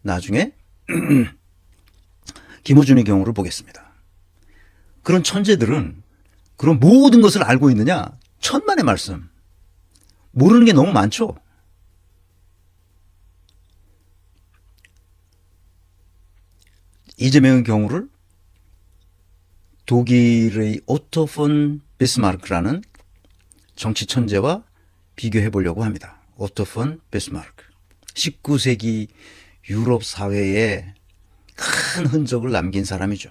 나중에 김어준의 경우를 보겠습니다. 그런 천재들은 그런 모든 것을 알고 있느냐? 천만의 말씀. 모르는 게 너무 많죠. 이재명의 경우를 독일의 오토 폰 비스마르크라는 정치 천재와 비교해 보려고 합니다. 오토 폰 비스마르크. 19세기 유럽 사회에 큰 흔적을 남긴 사람이죠.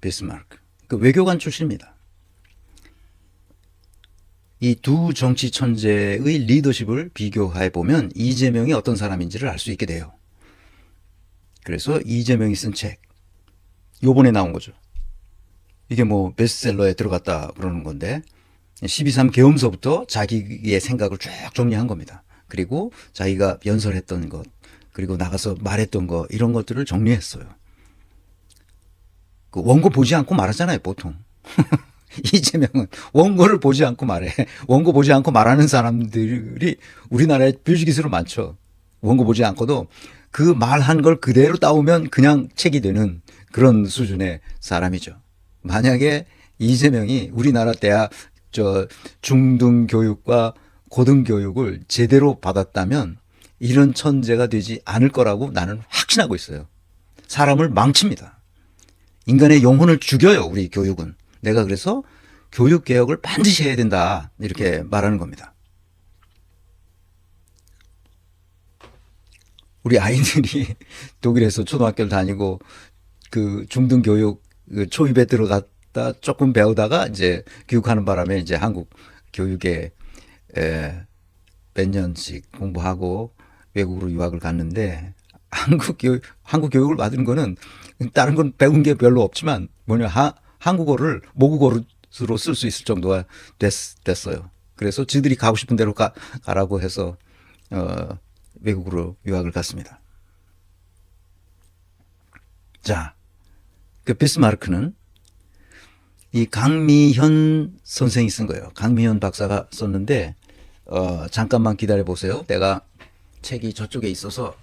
비스마르크. 그 외교관 출신입니다. 이 두 정치 천재의 리더십을 비교해 보면 이재명이 어떤 사람인지를 알 수 있게 돼요. 그래서 이재명이 쓴 책, 요번에 나온 거죠. 이게 뭐 베스트셀러에 들어갔다 그러는 건데 12.3 계엄서부터 자기의 생각을 쭉 정리한 겁니다. 그리고 자기가 연설했던 것, 그리고 나가서 말했던 거, 이런 것들을 정리했어요. 그 원고 보지 않고 말하잖아요, 보통. 이재명은 원고를 보지 않고 말해. 원고 보지 않고 말하는 사람들이 우리나라에 뮤직기수로 많죠. 원고 보지 않고도 그 말한 걸 그대로 따오면 그냥 책이 되는 그런 수준의 사람이죠. 만약에 이재명이 우리나라 대학 중등교육과 고등교육을 제대로 받았다면 이런 천재가 되지 않을 거라고 나는 확신하고 있어요. 사람을 망칩니다. 인간의 영혼을 죽여요, 우리 교육은. 내가 그래서 교육개혁을 반드시 해야 된다, 이렇게 말하는 겁니다. 우리 아이들이 독일에서 초등학교를 다니고 그 중등교육 초입에 들어갔다 조금 배우다가 이제 교육하는 바람에 이제 한국 교육에 몇 년씩 공부하고 외국으로 유학을 갔는데 한국 교육을 받은 거는 다른 건 배운 게 별로 없지만 한국어를 모국어로 쓸 수 있을 정도가 됐어요. 그래서 지들이 가고 싶은 대로 가라고 해서 외국으로 유학을 갔습니다. 자, 그 비스마르크는 이 강미현 선생이 쓴 거예요. 강미현 박사가 썼는데 잠깐만 기다려 보세요. 내가 책이 저쪽에 있어서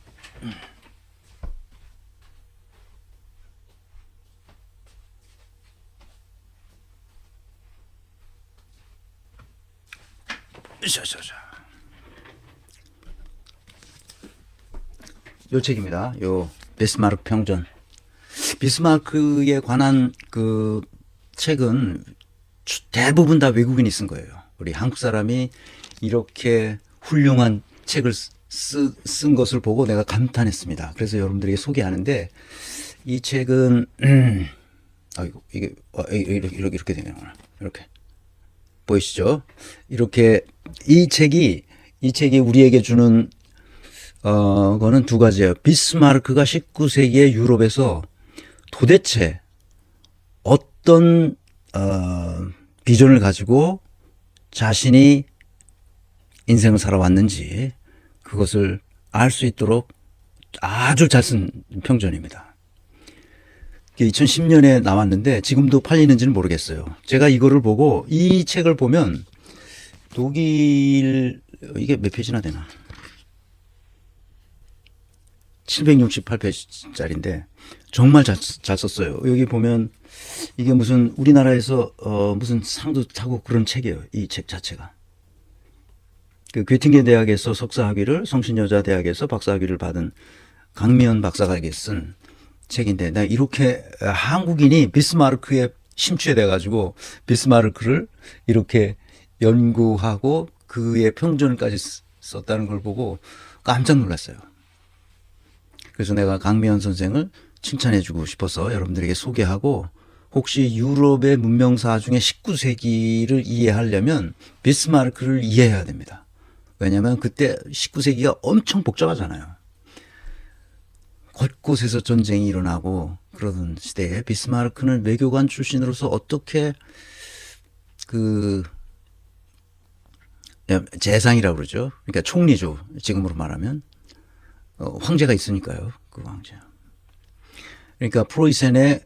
요 책입니다. 요 비스마르크 평전. 비스마르크에 관한 그 책은 대부분 다 외국인이 쓴 거예요. 우리 한국 사람이 이렇게 훌륭한 책을 쓴 것을 보고 내가 감탄했습니다. 그래서 여러분들에게 소개하는데 이 책은 아이고 이게 이렇게 되는구나. 이렇게 보이시죠? 이렇게 이 책이 우리에게 주는 거는 두 가지예요. 비스마르크가 19세기의 유럽에서 도대체 어떤 비전을 가지고 자신이 인생을 살아왔는지 그것을 알 수 있도록 아주 잘 쓴 평전입니다. 2010년에 나왔는데 지금도 팔리는지는 모르겠어요. 제가 이거를 보고 이 책을 보면 독일 이게 몇 페이지나 되나? 768페이지짜리인데 정말 잘 썼어요. 여기 보면 이게 무슨 우리나라에서 무슨 상도 타고 그런 책이에요. 이 책 자체가. 그 괴팅겐 대학에서 석사학위를, 성신여자대학에서 박사학위를 받은 강미연 박사가 쓴 책인데, 내가 이렇게 한국인이 비스마르크에 심취돼 가지고 비스마르크를 이렇게 연구하고 그의 평전까지 썼다는 걸 보고 깜짝 놀랐어요. 그래서 내가 강미연 선생을 칭찬해주고 싶어서 여러분들에게 소개하고, 혹시 유럽의 문명사 중에 19세기를 이해하려면 비스마르크를 이해해야 됩니다. 왜냐하면 그때 19세기가 엄청 복잡하잖아요. 곳곳에서 전쟁이 일어나고 그러던 시대에 비스마르크는 외교관 출신으로서 어떻게 그 재상이라고 그러죠. 그러니까 총리죠. 지금으로 말하면 황제가 있으니까요. 그 황제. 그러니까 프로이센의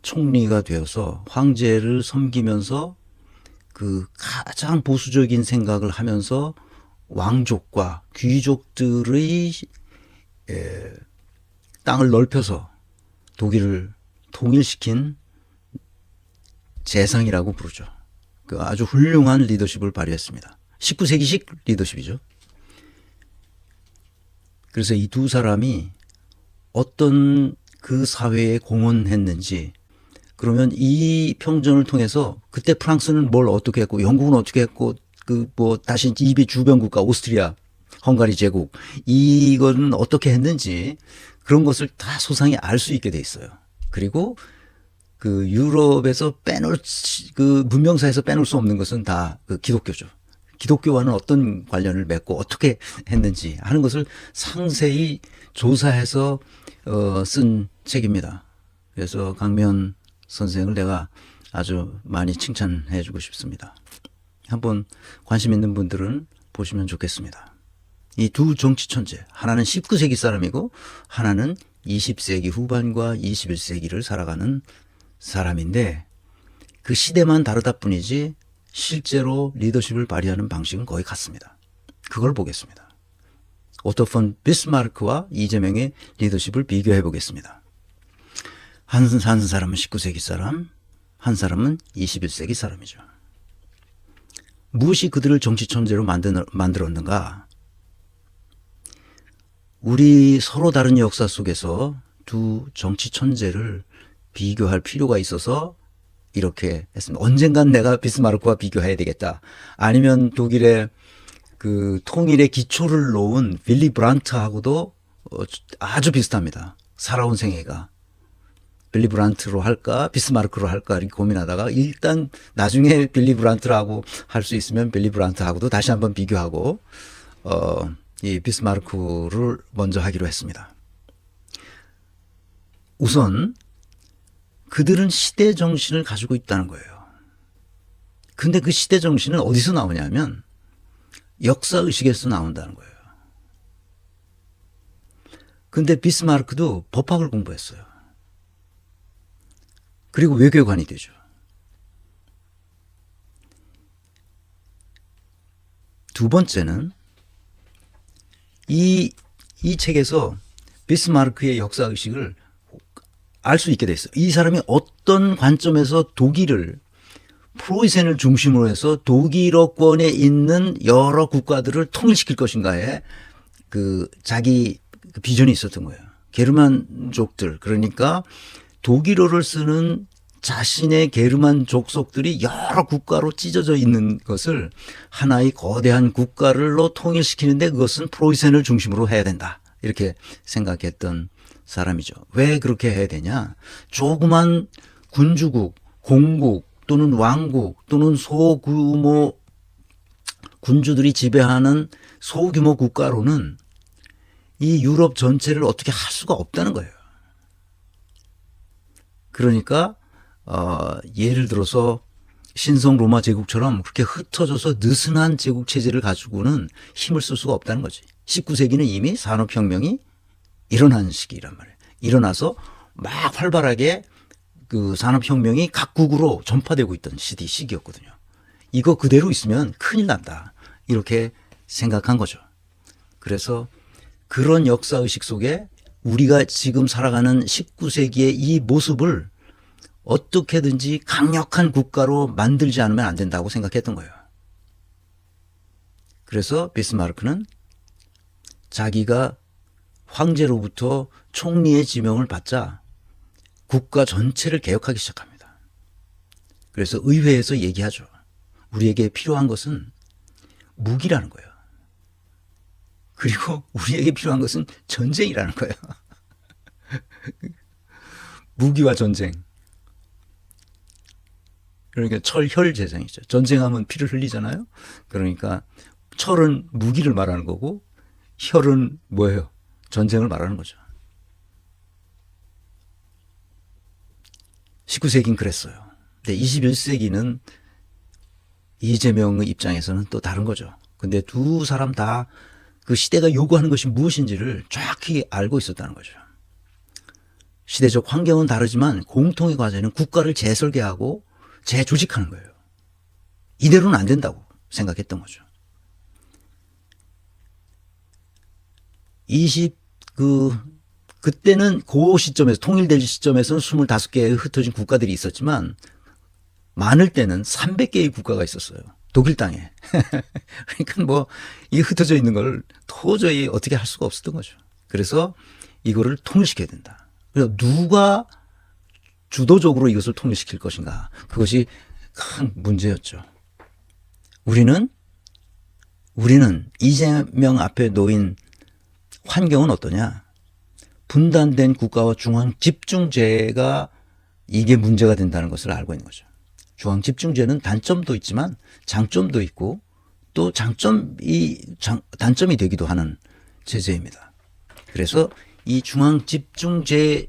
총리가 되어서 황제를 섬기면서 그 가장 보수적인 생각을 하면서 왕족과 귀족들의 땅을 넓혀서 독일을 통일시킨 재상이라고 부르죠. 그 아주 훌륭한 리더십을 발휘했습니다. 19세기식 리더십이죠. 그래서 이 두 사람이 어떤 그 사회에 공헌했는지, 그러면 이 평전을 통해서 그때 프랑스는 뭘 어떻게 했고 영국은 어떻게 했고 그 뭐 다시 이비 주변 국가 오스트리아, 헝가리 제국 이거는 어떻게 했는지 그런 것을 다 소상히 알 수 있게 돼 있어요. 그리고 그 유럽에서 빼놓을 그 문명사에서 빼놓을 수 없는 것은 다 그 기독교죠. 기독교와는 어떤 관련을 맺고 어떻게 했는지 하는 것을 상세히 조사해서 쓴 책입니다. 그래서 강면 선생을 내가 아주 많이 칭찬해 주고 싶습니다. 한번 관심 있는 분들은 보시면 좋겠습니다. 이 두 정치 천재, 하나는 19세기 사람이고 하나는 20세기 후반과 21세기를 살아가는 사람인데 그 시대만 다르다 뿐이지 실제로 리더십을 발휘하는 방식은 거의 같습니다. 그걸 보겠습니다. 오토 폰 비스마르크와 이재명의 리더십을 비교해 보겠습니다. 한 사람은 19세기 사람, 한 사람은 21세기 사람이죠. 무엇이 그들을 정치 천재로 만들었는가? 우리 서로 다른 역사 속에서 두 정치 천재를 비교할 필요가 있어서 이렇게 했습니다. 언젠간 내가 비스마르크와 비교해야 되겠다. 아니면 독일의 그 통일의 기초를 놓은 빌리 브란트하고도 아주 비슷합니다. 살아온 생애가. 빌리 브란트로 할까 비스마르크로 할까 이렇게 고민하다가 일단 나중에 빌리 브란트라고 할 수 있으면 빌리 브란트하고도 다시 한번 비교하고 이 비스마르크를 먼저 하기로 했습니다. 우선 그들은 시대 정신을 가지고 있다는 거예요. 근데 그 시대 정신은 어디서 나오냐면 역사의식에서 나온다는 거예요. 근데 비스마르크도 법학을 공부했어요. 그리고 외교관이 되죠. 두 번째는 이 책에서 비스마르크의 역사의식을 알 수 있게 됐어요. 이 사람이 어떤 관점에서 독일을 프로이센을 중심으로 해서 독일어권에 있는 여러 국가들을 통일시킬 것인가에 그 자기 비전이 있었던 거예요. 게르만족들, 그러니까 독일어를 쓰는 자신의 게르만 족속들이 여러 국가로 찢어져 있는 것을 하나의 거대한 국가로 통일시키는데 그것은 프로이센을 중심으로 해야 된다. 이렇게 생각했던 사람이죠. 왜 그렇게 해야 되냐? 조그만 군주국, 공국 또는 왕국 또는 소규모 군주들이 지배하는 소규모 국가로는 이 유럽 전체를 어떻게 할 수가 없다는 거예요. 그러니까 예를 들어서 신성 로마 제국처럼 그렇게 흩어져서 느슨한 제국 체제를 가지고는 힘을 쓸 수가 없다는 거지. 19세기는 이미 산업혁명이 일어난 시기란 말이에요. 일어나서 막 활발하게 그 산업혁명이 각국으로 전파되고 있던 시기였거든요. 이거 그대로 있으면 큰일 난다. 이렇게 생각한 거죠. 그래서 그런 역사의식 속에 우리가 지금 살아가는 19세기의 이 모습을 어떻게든지 강력한 국가로 만들지 않으면 안 된다고 생각했던 거예요. 그래서 비스마르크는 자기가 황제로부터 총리의 지명을 받자 국가 전체를 개혁하기 시작합니다. 그래서 의회에서 얘기하죠. 우리에게 필요한 것은 무기라는 거예요. 그리고 우리에게 필요한 것은 전쟁이라는 거예요. 무기와 전쟁. 그러니까 철혈 제정이죠. 전쟁하면 피를 흘리잖아요. 그러니까 철은 무기를 말하는 거고 혈은 뭐예요? 전쟁을 말하는 거죠. 19세기는 그랬어요. 근데 21세기는 이재명의 입장에서는 또 다른 거죠. 근데 두 사람 다 그 시대가 요구하는 것이 무엇인지를 정확히 알고 있었다는 거죠. 시대적 환경은 다르지만 공통의 과제는 국가를 재설계하고 재조직하는 거예요. 이대로는 안 된다고 생각했던 거죠. 그때는 그 시점에서, 통일될 시점에서는 25개의 흩어진 국가들이 있었지만, 많을 때는 300개의 국가가 있었어요. 독일 땅에. 그러니까 뭐, 이 흩어져 있는 걸 도저히 어떻게 할 수가 없었던 거죠. 그래서 이거를 통일시켜야 된다. 그래서 누가 주도적으로 이것을 통일시킬 것인가. 그것이 큰 문제였죠. 우리는 이재명 앞에 놓인 환경은 어떠냐. 분단된 국가와 중앙 집중제가 이게 문제가 된다는 것을 알고 있는 거죠. 중앙 집중제는 단점도 있지만 장점도 있고 또 단점이 되기도 하는 제재입니다. 그래서 이 중앙 집중제로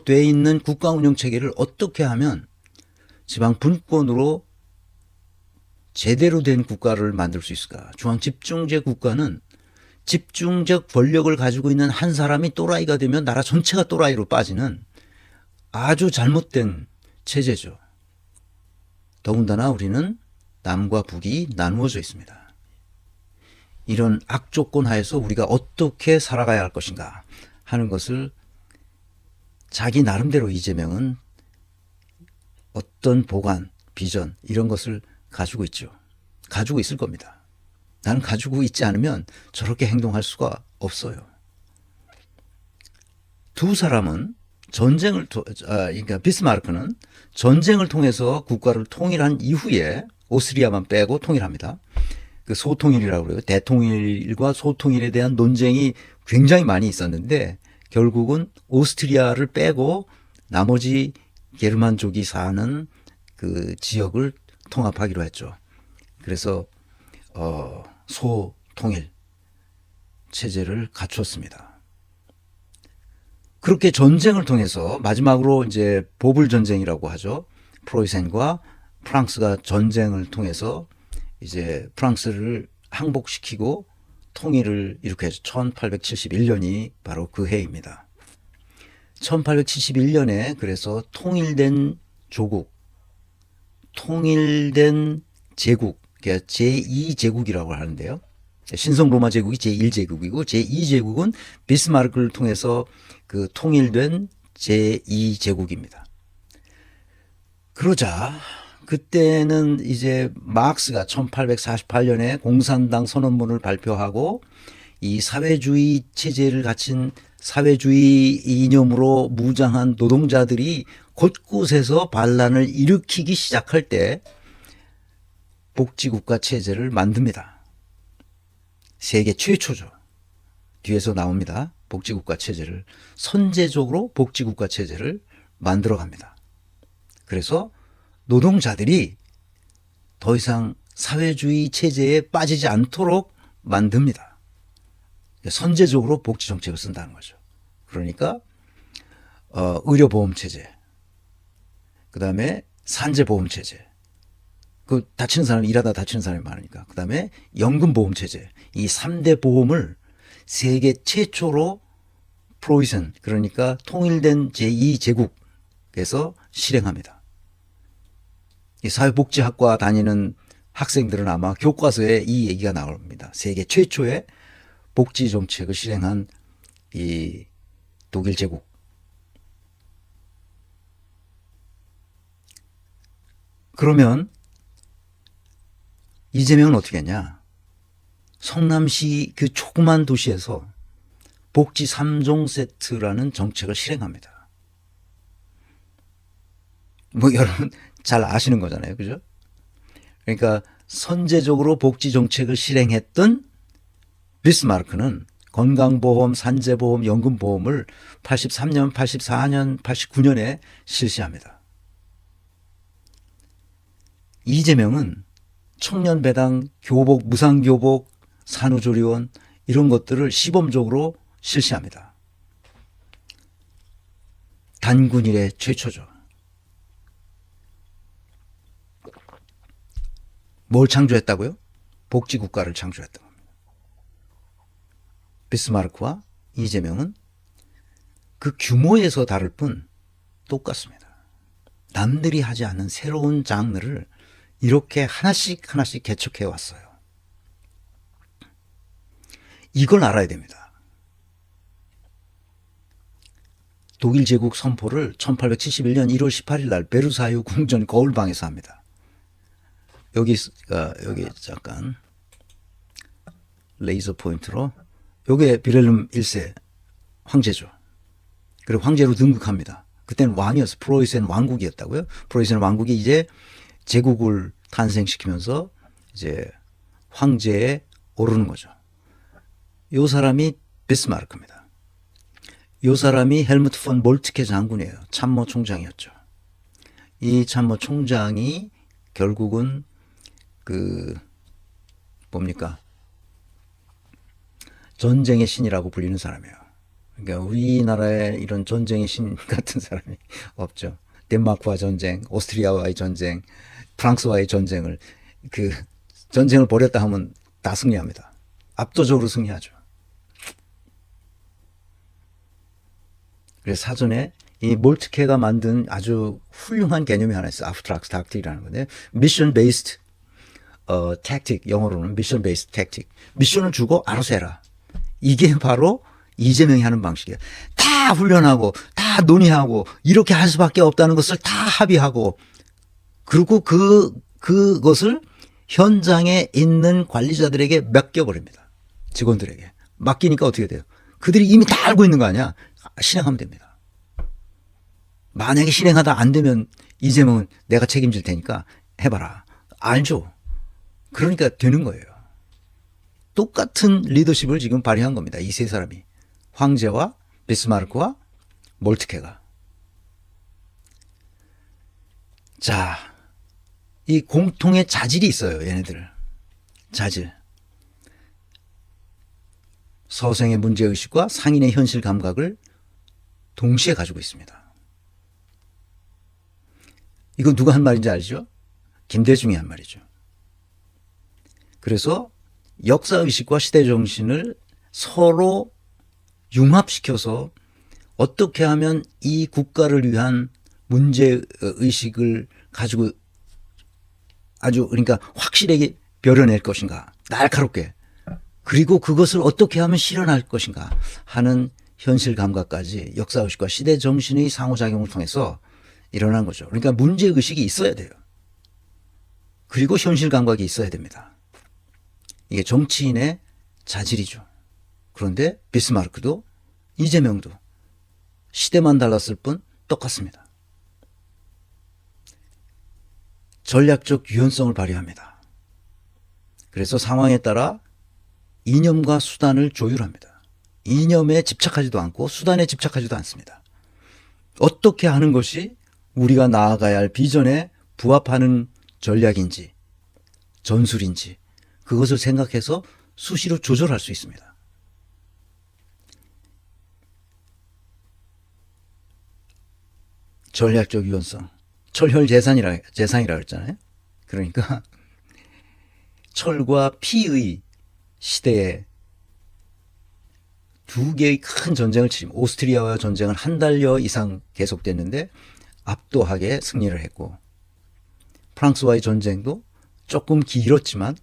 돼 있는 국가 운영 체계를 어떻게 하면 지방 분권으로 제대로 된 국가를 만들 수 있을까? 중앙 집중제 국가는 집중적 권력을 가지고 있는 한 사람이 또라이가 되면 나라 전체가 또라이로 빠지는 아주 잘못된 체제죠. 더군다나 우리는 남과 북이 나누어져 있습니다. 이런 악조건 하에서 우리가 어떻게 살아가야 할 것인가 하는 것을 자기 나름대로 이재명은 어떤 보관, 비전 이런 것을 가지고 있죠. 가지고 있을 겁니다. 나는 가지고 있지 않으면 저렇게 행동할 수가 없어요. 두 사람은 그러니까 비스마르크는 전쟁을 통해서 국가를 통일한 이후에 오스트리아만 빼고 통일합니다. 그 소통일이라고 그래요. 대통일과 소통일에 대한 논쟁이 굉장히 많이 있었는데 결국은 오스트리아를 빼고 나머지 게르만족이 사는 그 지역을 통합하기로 했죠. 그래서 소통일 체제를 갖추었습니다. 그렇게 전쟁을 통해서 마지막으로 이제 보불 전쟁이라고 하죠. 프로이센과 프랑스가 전쟁을 통해서 이제 프랑스를 항복시키고 통일을 이룩해서 1871년이 바로 그 해입니다. 1871년에 그래서 통일된 조국, 통일된 제국, 제2제국이라고 하는데요. 신성 로마 제국이 제1제국이고 제2제국은 비스마르크를 통해서 그 통일된 제2제국입니다. 그러자 그때는 이제 마크스가 1848년에 공산당 선언문을 발표하고 이 사회주의 체제를 갖춘 사회주의 이념으로 무장한 노동자들이 곳곳에서 반란을 일으키기 시작할 때 복지국가 체제를 만듭니다. 세계 최초죠. 뒤에서 나옵니다. 복지국가 체제를 선제적으로 복지국가 체제를 만들어 갑니다. 그래서 노동자들이 더 이상 사회주의 체제에 빠지지 않도록 만듭니다. 선제적으로 복지 정책을 쓴다는 거죠. 그러니까 의료보험 체제, 그 다음에 산재보험 체제, 그 다치는 사람이 일하다 다치는 사람이 많으니까, 그 다음에 연금보험 체제, 이 3대 보험을 세계 최초로 프로이센, 그러니까 통일된 제2제국에서 실행합니다. 이 사회복지학과 다니는 학생들은 아마 교과서에 이 얘기가 나옵니다. 세계 최초의 복지 정책을 실행한 이 독일 제국. 그러면 이재명은 어떻게 했냐? 성남시 그 조그만 도시에서 복지 3종 세트라는 정책을 실행합니다. 뭐 여러분 잘 아시는 거잖아요. 그죠? 그러니까 선제적으로 복지 정책을 실행했던 비스마르크는 건강보험, 산재보험, 연금보험을 83년, 84년, 89년에 실시합니다. 이재명은 청년배당, 교복, 무상교복, 산후조리원 이런 것들을 시범적으로 실시합니다. 단군 이래 최초죠. 뭘 창조했다고요? 복지국가를 창조했던 겁니다. 비스마르크와 이재명은 그 규모에서 다를 뿐 똑같습니다. 남들이 하지 않는 새로운 장르를 이렇게 하나씩 하나씩 개척해 왔어요. 이걸 알아야 됩니다. 독일 제국 선포를 1871년 1월 18일 날 베르사유 궁전 거울방에서 합니다. 여기 잠깐 레이저 포인트로 요게 빌헬름 1세 황제죠. 그리고 황제로 등극합니다. 그때는 왕이었어. 프로이센 왕국이었다고요. 프로이센 왕국이 이제 제국을 탄생시키면서 이제 황제에 오르는 거죠. 요 사람이 비스마르크입니다. 요 사람이 헬무트 폰 몰트케 장군이에요. 참모 총장이었죠. 이 참모 총장이 결국은 뭡니까? 전쟁의 신이라고 불리는 사람이에요. 그러니까 우리나라에 이런 전쟁의 신 같은 사람이 없죠. 덴마크와 전쟁, 오스트리아와의 전쟁, 프랑스와의 전쟁을 전쟁을 벌였다 하면 다 승리합니다. 압도적으로 승리하죠. 그래서 사전에 이 몰트케가 만든 아주 훌륭한 개념이 하나 있어요. 아프트락트 닥틱이라는 건데, 미션 베이스드 택틱, 영어로는 미션 베이스드 택틱. 미션을 주고 알아서 해라. 이게 바로 이재명이 하는 방식이에요. 다 훈련하고 다 논의하고 이렇게 할 수밖에 없다는 것을 다 합의하고, 그리고 그것을 현장에 있는 관리자들에게 맡겨버립니다. 직원들에게 맡기니까 어떻게 돼요? 그들이 이미 다 알고 있는 거 아니야? 실행하면 됩니다. 만약에 실행하다 안 되면 이재명은 내가 책임질 테니까 해봐라. 알죠? 그러니까 되는 거예요. 똑같은 리더십을 지금 발휘한 겁니다. 이 세 사람이. 황제와 비스마르크와 몰트케가. 자, 이 공통의 자질이 있어요. 얘네들. 자질. 서생의 문제의식과 상인의 현실 감각을 동시에 가지고 있습니다. 이건 누가 한 말인지 알죠? 김대중이 한 말이죠. 그래서 역사의식과 시대정신을 서로 융합시켜서 어떻게 하면 이 국가를 위한 문제의식을 가지고 아주 그러니까 확실하게 벼려낼 것인가, 날카롭게, 그리고 그것을 어떻게 하면 실현할 것인가 하는 현실 감각까지 역사의식과 시대정신의 상호작용을 통해서 일어난 거죠. 그러니까 문제의식이 있어야 돼요. 그리고 현실 감각이 있어야 됩니다. 이게 정치인의 자질이죠. 그런데 비스마르크도 이재명도 시대만 달랐을 뿐 똑같습니다. 전략적 유연성을 발휘합니다. 그래서 상황에 따라 이념과 수단을 조율합니다. 이념에 집착하지도 않고 수단에 집착하지도 않습니다. 어떻게 하는 것이 우리가 나아가야 할 비전에 부합하는 전략인지 전술인지 그것을 생각해서 수시로 조절할 수 있습니다. 전략적 유연성. 철혈재산이라 했잖아요. 그러니까 철과 피의 시대에 두 개의 큰 전쟁을 치릅니다. 오스트리아와 전쟁은 한 달여 이상 계속됐는데 압도하게 승리를 했고, 프랑스와의 전쟁도 조금 길었지만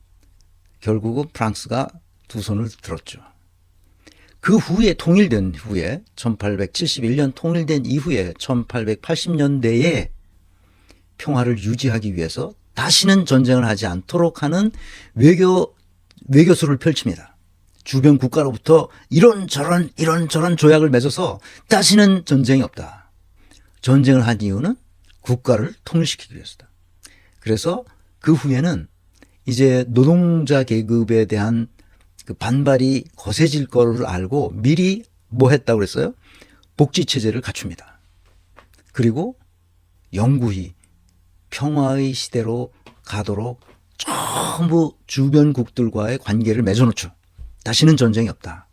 결국은 프랑스가 두 손을 들었죠. 그 후에 통일된 후에 1871년 통일된 이후에 1880년대에 평화를 유지하기 위해서 다시는 전쟁을 하지 않도록 하는 외교수를 펼칩니다. 주변 국가로부터 이런저런 조약을 맺어서 다시는 전쟁이 없다. 전쟁을 한 이유는 국가를 통일시키기 위해서다. 그래서 그 후에는 이제 노동자 계급에 대한 그 반발이 거세질 거를 알고 미리 뭐 했다고 그랬어요? 복지체제를 갖춥니다. 그리고 영구히 평화의 시대로 가도록 전부 주변국들과의 관계를 맺어놓죠. 다시는 전쟁이 없다.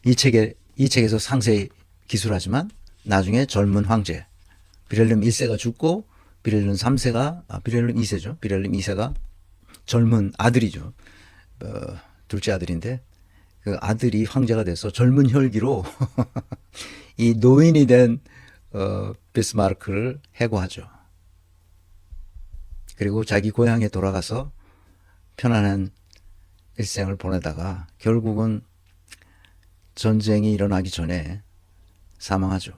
이 책에서 상세히 기술하지만 나중에 젊은 황제 빌헬름 1세가 죽고 빌헬름 2세죠. 빌헬름 2세가 젊은 아들이죠. 둘째 아들인데 그 아들이 황제가 돼서 젊은 혈기로 이 노인이 된 비스마르크를 해고하죠. 그리고 자기 고향에 돌아가서 편안한 일생을 보내다가 결국은 전쟁이 일어나기 전에 사망하죠.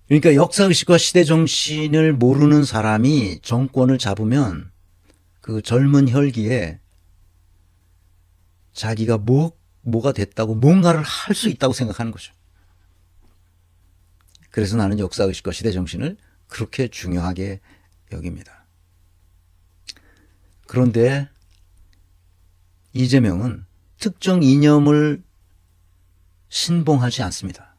그러니까 역사의식과 시대정신을 모르는 사람이 정권을 잡으면 그 젊은 혈기에 자기가 뭐가 됐다고 뭔가를 할 수 있다고 생각하는 거죠. 그래서 나는 역사의식과 시대정신을 그렇게 중요하게 여깁니다. 그런데 이재명은 특정 이념을 신봉하지 않습니다.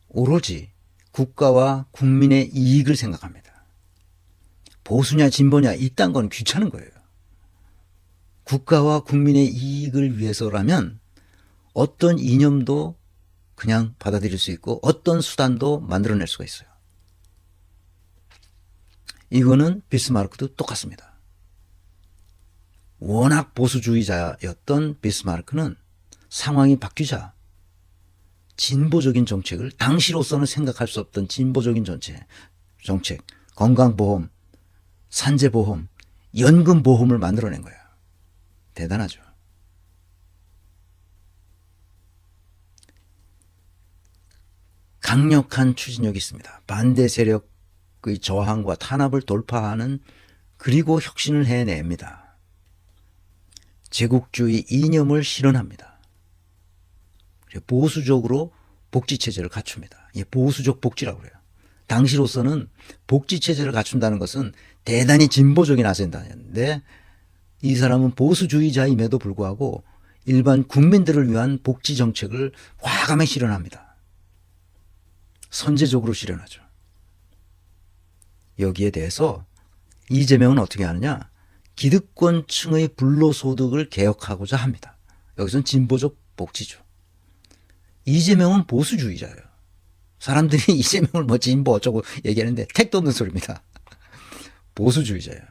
오로지 국가와 국민의 이익을 생각합니다. 보수냐 진보냐 이딴 건 귀찮은 거예요. 국가와 국민의 이익을 위해서라면 어떤 이념도 그냥 받아들일 수 있고 어떤 수단도 만들어낼 수가 있어요. 이거는 비스마르크도 똑같습니다. 워낙 보수주의자였던 비스마르크는 상황이 바뀌자 진보적인 정책을, 당시로서는 생각할 수 없던 진보적인 정책, 건강보험, 산재보험, 연금보험을 만들어낸 거예요. 대단하죠. 강력한 추진력이 있습니다. 반대 세력의 저항과 탄압을 돌파하는, 그리고 혁신을 해냅니다. 제국주의 이념을 실현합니다. 보수적으로 복지체제를 갖춥니다. 보수적 복지라고 그래요. 당시로서는 복지체제를 갖춘다는 것은 대단히 진보적인 아젠다였는데 이 사람은 보수주의자임에도 불구하고 일반 국민들을 위한 복지정책을 과감히 실현합니다. 선제적으로 실현하죠. 여기에 대해서 이재명은 어떻게 하느냐? 기득권층의 불로소득을 개혁하고자 합니다. 여기서는 진보적 복지죠. 이재명은 보수주의자예요. 사람들이 이재명을 뭐 진보 어쩌고 얘기하는데 택도 없는 소리입니다. 보수주의자예요.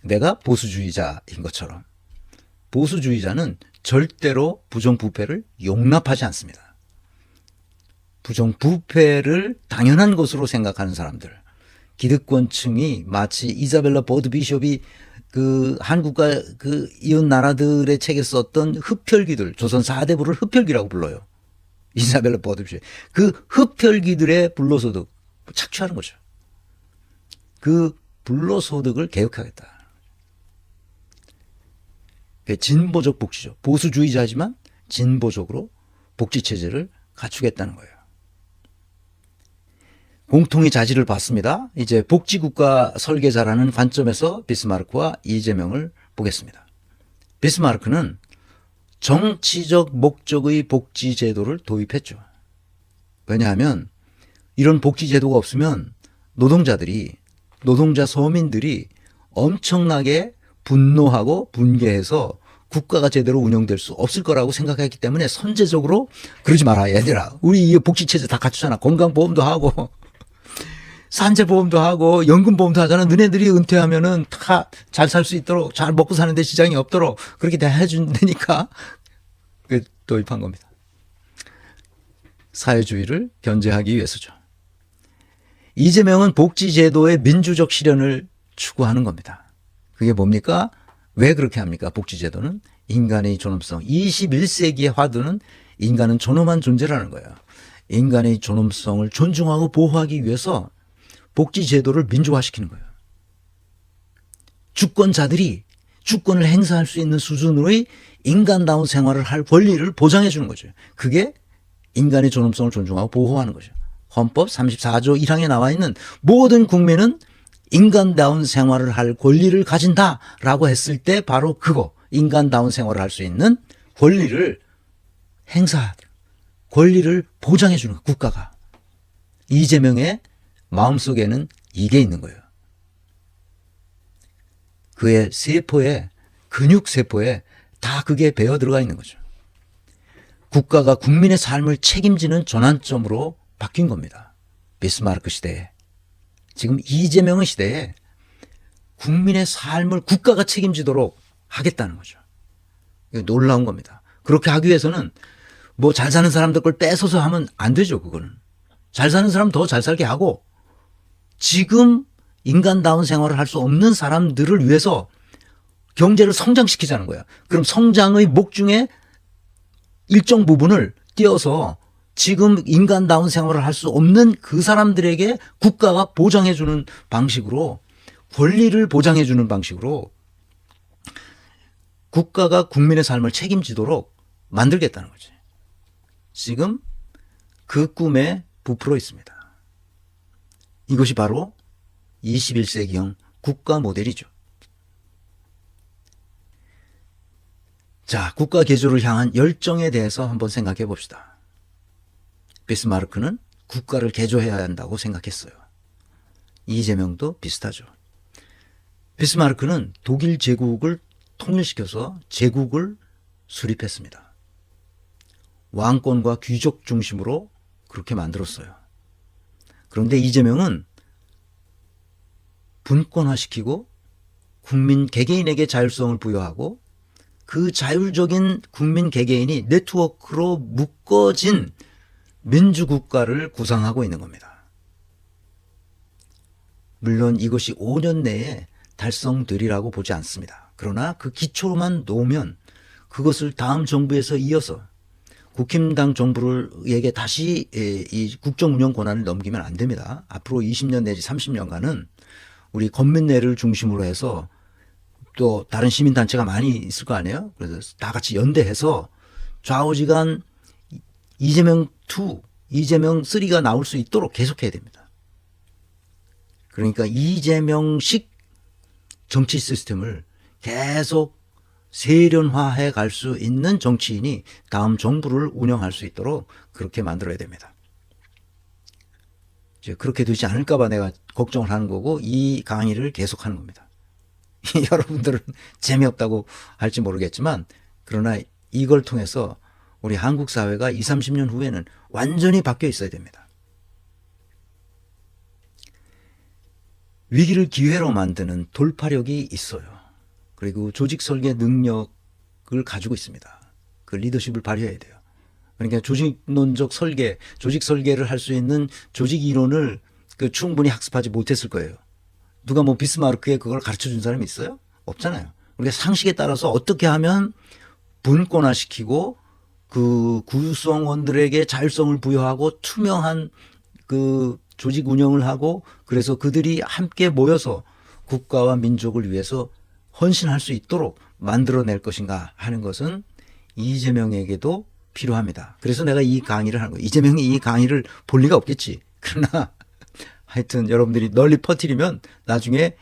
내가 보수주의자인 것처럼 보수주의자는 절대로 부정부패를 용납하지 않습니다. 부정부패를 당연한 것으로 생각하는 사람들, 기득권층이 마치 이자벨라 버드 비숍이 그 한국과 그 이웃 나라들의 책에 썼던 흡혈귀들, 조선 4대 부를 흡혈귀라고 불러요. 이자벨라 버드 비숍. 그 흡혈귀들의 불로소득 착취하는 거죠. 그 불로소득을 개혁하겠다. 진보적 복지죠. 보수주의자지만 진보적으로 복지체제를 갖추겠다는 거예요. 공통의 자질을 봤습니다. 이제 복지국가 설계자라는 관점에서 비스마르크와 이재명을 보겠습니다. 비스마르크는 정치적 목적의 복지제도를 도입했죠. 왜냐하면 이런 복지제도가 없으면 노동자 서민들이 엄청나게 분노하고 분개해서 국가가 제대로 운영될 수 없을 거라고 생각했기 때문에 선제적으로 그러지 마라 얘들아. 우리 이 복지체제 다 갖추잖아. 건강보험도 하고 산재보험도 하고 연금보험도 하잖아. 너네들이 은퇴하면은 다 잘 살 수 있도록, 잘 먹고 사는데 지장이 없도록 그렇게 다 해준다니까 도입한 겁니다. 사회주의를 견제하기 위해서죠. 이재명은 복지제도의 민주적 실현을 추구하는 겁니다. 그게 뭡니까? 왜 그렇게 합니까? 복지제도는 인간의 존엄성. 21세기의 화두는 인간은 존엄한 존재라는 거예요. 인간의 존엄성을 존중하고 보호하기 위해서 복지제도를 민주화시키는 거예요. 주권자들이 주권을 행사할 수 있는 수준의 인간다운 생활을 할 권리를 보장해 주는 거죠. 그게 인간의 존엄성을 존중하고 보호하는 거죠. 헌법 34조 1항에 나와 있는 모든 국민은 인간다운 생활을 할 권리를 가진다라고 했을 때 바로 그거, 인간다운 생활을 할 수 있는 권리를 권리를 보장해 주는 거예요, 국가가. 이재명의 마음속에는 이게 있는 거예요. 그의 세포에, 근육세포에 다 그게 배어 들어가 있는 거죠. 국가가 국민의 삶을 책임지는 전환점으로 바뀐 겁니다. 비스마르크 시대에. 지금 이재명의 시대에 국민의 삶을 국가가 책임지도록 하겠다는 거죠. 이거 놀라운 겁니다. 그렇게 하기 위해서는 뭐 잘 사는 사람들 걸 뺏어서 하면 안 되죠, 그거는. 잘 사는 사람 더 잘 살게 하고 지금 인간다운 생활을 할 수 없는 사람들을 위해서 경제를 성장시키자는 거야. 그럼 성장의 목 중에 일정 부분을 띄어서 지금 인간다운 생활을 할 수 없는 그 사람들에게 국가가 보장해주는 방식으로, 권리를 보장해주는 방식으로 국가가 국민의 삶을 책임지도록 만들겠다는 거지. 지금 그 꿈에 부풀어 있습니다. 이것이 바로 21세기형 국가 모델이죠. 자, 국가 개조를 향한 열정에 대해서 한번 생각해 봅시다. 비스마르크는 국가를 개조해야 한다고 생각했어요. 이재명도 비슷하죠. 비스마르크는 독일 제국을 통일시켜서 제국을 수립했습니다. 왕권과 귀족 중심으로 그렇게 만들었어요. 그런데 이재명은 분권화시키고 국민 개개인에게 자율성을 부여하고 그 자율적인 국민 개개인이 네트워크로 묶어진 민주국가를 구상하고 있는 겁니다. 물론 이것이 5년 내에 달성되리라고 보지 않습니다. 그러나 그 기초로만 놓으면 그것을 다음 정부에서 이어서 국힘당 정부에게 다시 이 국정 운영 권한을 넘기면 안 됩니다. 앞으로 20년 내지 30년간은 우리 건민회를 중심으로 해서 또 다른 시민단체가 많이 있을 거 아니에요. 그래서 다 같이 연대해서 좌우지간 이재명 2, 이재명 3가 나올 수 있도록 계속해야 됩니다. 그러니까 이재명식 정치 시스템을 계속 세련화해 갈 수 있는 정치인이 다음 정부를 운영할 수 있도록 그렇게 만들어야 됩니다. 이제 그렇게 되지 않을까 봐 내가 걱정을 하는 거고 이 강의를 계속하는 겁니다. 여러분들은 재미없다고 할지 모르겠지만 그러나 이걸 통해서 우리 한국 사회가 20, 30년 후에는 완전히 바뀌어 있어야 됩니다. 위기를 기회로 만드는 돌파력이 있어요. 그리고 조직 설계 능력을 가지고 있습니다. 그 리더십을 발휘해야 돼요. 그러니까 조직론적 설계, 조직 설계를 할 수 있는 조직 이론을 충분히 학습하지 못했을 거예요. 누가 뭐 비스마르크에 그걸 가르쳐 준 사람이 있어요? 없잖아요. 우리가 상식에 따라서 어떻게 하면 분권화시키고 그 구성원들에게 자율성을 부여하고 투명한 그 조직 운영을 하고 그래서 그들이 함께 모여서 국가와 민족을 위해서 헌신할 수 있도록 만들어낼 것인가 하는 것은 이재명에게도 필요합니다. 그래서 내가 이 강의를 하는 거예요. 이재명이 이 강의를 볼 리가 없겠지. 그러나 하여튼 여러분들이 널리 퍼뜨리면 나중에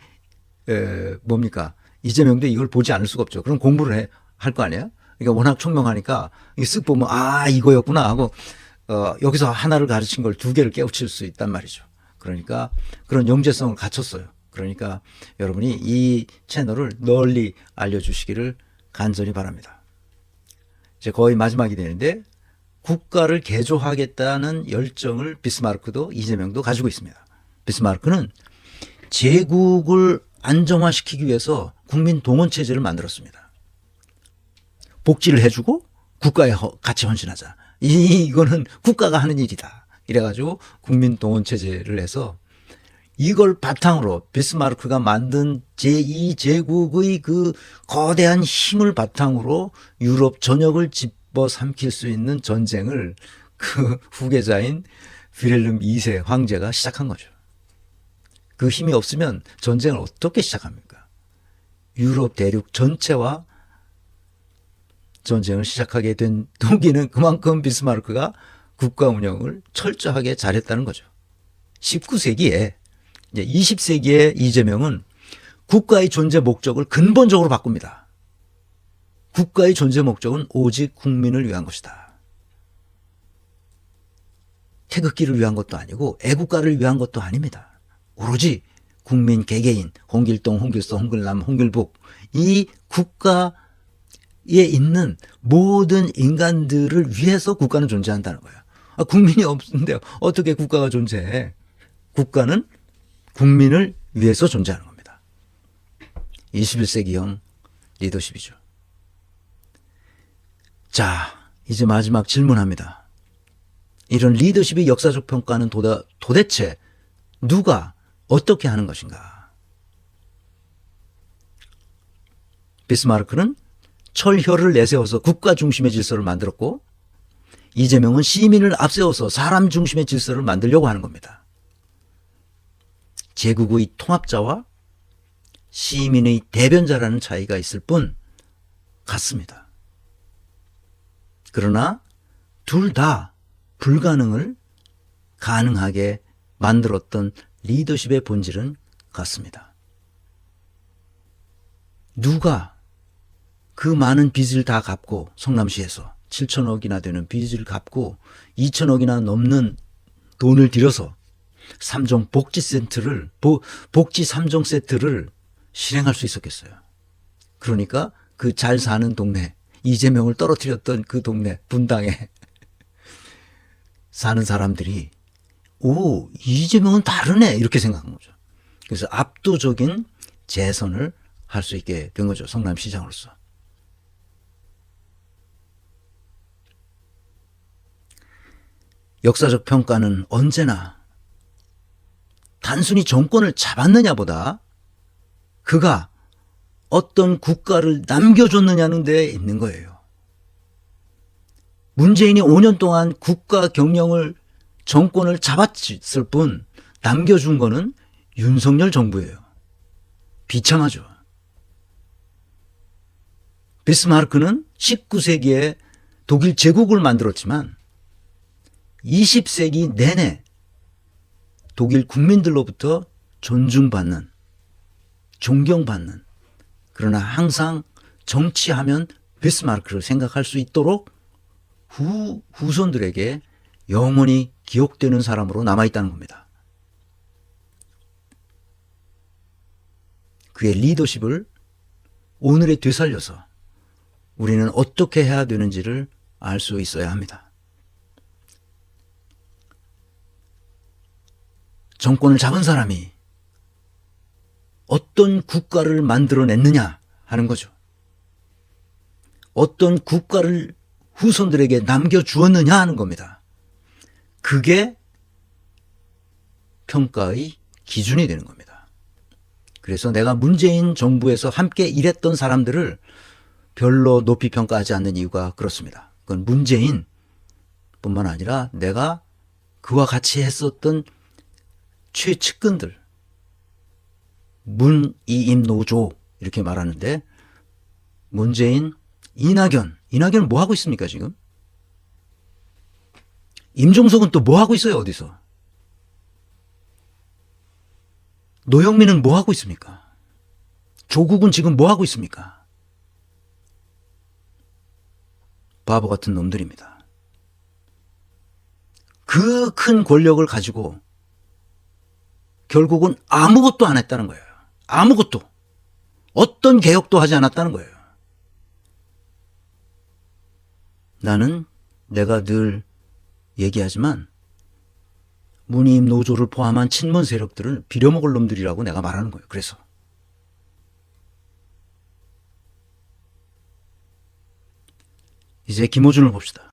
뭡니까? 이재명도 이걸 보지 않을 수가 없죠. 그럼 공부를 할 거 아니에요? 그러니까 워낙 총명하니까 쓱 보면 아 이거였구나 하고 여기서 하나를 가르친 걸 두 개를 깨우칠 수 있단 말이죠. 그러니까 그런 영재성을 갖췄어요. 그러니까 여러분이 이 채널을 널리 알려주시기를 간절히 바랍니다. 이제 거의 마지막이 되는데 국가를 개조하겠다는 열정을 비스마르크도 이재명도 가지고 있습니다. 비스마르크는 제국을 안정화시키기 위해서 국민 동원 체제를 만들었습니다. 복지를 해주고 국가에 같이 헌신하자. 이거는 국가가 하는 일이다. 이래가지고 국민 동원 체제를 해서 이걸 바탕으로 비스마르크가 만든 제2제국의 그 거대한 힘을 바탕으로 유럽 전역을 집어삼킬 수 있는 전쟁을 그 후계자인 빌헬름 2세 황제가 시작한 거죠. 그 힘이 없으면 전쟁을 어떻게 시작합니까? 유럽 대륙 전체와 전쟁을 시작하게 된 동기는 그만큼 비스마르크가 국가 운영을 철저하게 잘했다는 거죠. 19세기에 이제 20세기의 이재명은 국가의 존재 목적을 근본적으로 바꿉니다. 국가의 존재 목적은 오직 국민을 위한 것이다. 태극기를 위한 것도 아니고 애국가를 위한 것도 아닙니다. 오로지 국민 개개인 홍길동, 홍길서, 홍길남, 홍길북 이 국가에 있는 모든 인간들을 위해서 국가는 존재한다는 거예요. 국민이 없는데 어떻게 국가가 존재해? 국가는 국민을 위해서 존재하는 겁니다. 21세기형 리더십이죠. 자, 이제 마지막 질문합니다. 이런 리더십의 역사적 평가는 도대체 누가 어떻게 하는 것인가? 비스마르크는 철혈을 내세워서 국가 중심의 질서를 만들었고 이재명은 시민을 앞세워서 사람 중심의 질서를 만들려고 하는 겁니다. 제국의 통합자와 시민의 대변자라는 차이가 있을 뿐 같습니다. 그러나 둘 다 불가능을 가능하게 만들었던 리더십의 본질은 같습니다. 누가 그 많은 빚을 다 갚고 성남시에서 7천억이나 되는 빚을 갚고 2천억이나 넘는 돈을 들여서 3종 복지 3종 세트를 실행할 수 있었겠어요. 그러니까 그 잘 사는 동네, 이재명을 떨어뜨렸던 그 동네 분당에 사는 사람들이 오, 이재명은 다르네 이렇게 생각한 거죠. 그래서 압도적인 재선을 할 수 있게 된 거죠. 성남시장으로서. 역사적 평가는 언제나 단순히 정권을 잡았느냐보다 그가 어떤 국가를 남겨줬느냐는 데에 있는 거예요. 문재인이 5년 동안 국가 경영을 정권을 잡았을 뿐 남겨준 거는 윤석열 정부예요. 비참하죠. 비스마르크는 19세기에 독일 제국을 만들었지만 20세기 내내 독일 국민들로부터 존중받는, 존경받는, 그러나 항상 정치하면 비스마르크를 생각할 수 있도록 후손들에게 영원히 기억되는 사람으로 남아있다는 겁니다. 그의 리더십을 오늘에 되살려서 우리는 어떻게 해야 되는지를 알 수 있어야 합니다. 정권을 잡은 사람이 어떤 국가를 만들어냈느냐 하는 거죠. 어떤 국가를 후손들에게 남겨주었느냐 하는 겁니다. 그게 평가의 기준이 되는 겁니다. 그래서 내가 문재인 정부에서 함께 일했던 사람들을 별로 높이 평가하지 않는 이유가 그렇습니다. 그건 문재인 뿐만 아니라 내가 그와 같이 했었던 최측근들, 문이임 노조 이렇게 말하는데 문재인, 이낙연은 뭐 하고 있습니까 지금? 임종석은 또 뭐 하고 있어요 어디서? 노영민은 뭐 하고 있습니까? 조국은 지금 뭐 하고 있습니까? 바보 같은 놈들입니다. 그 큰 권력을 가지고 결국은 아무것도 안 했다는 거예요. 아무것도. 어떤 개혁도 하지 않았다는 거예요. 나는 내가 늘 얘기하지만 문임 노조를 포함한 친문 세력들을 빌어먹을 놈들이라고 내가 말하는 거예요. 그래서 이제 김어준을 봅시다.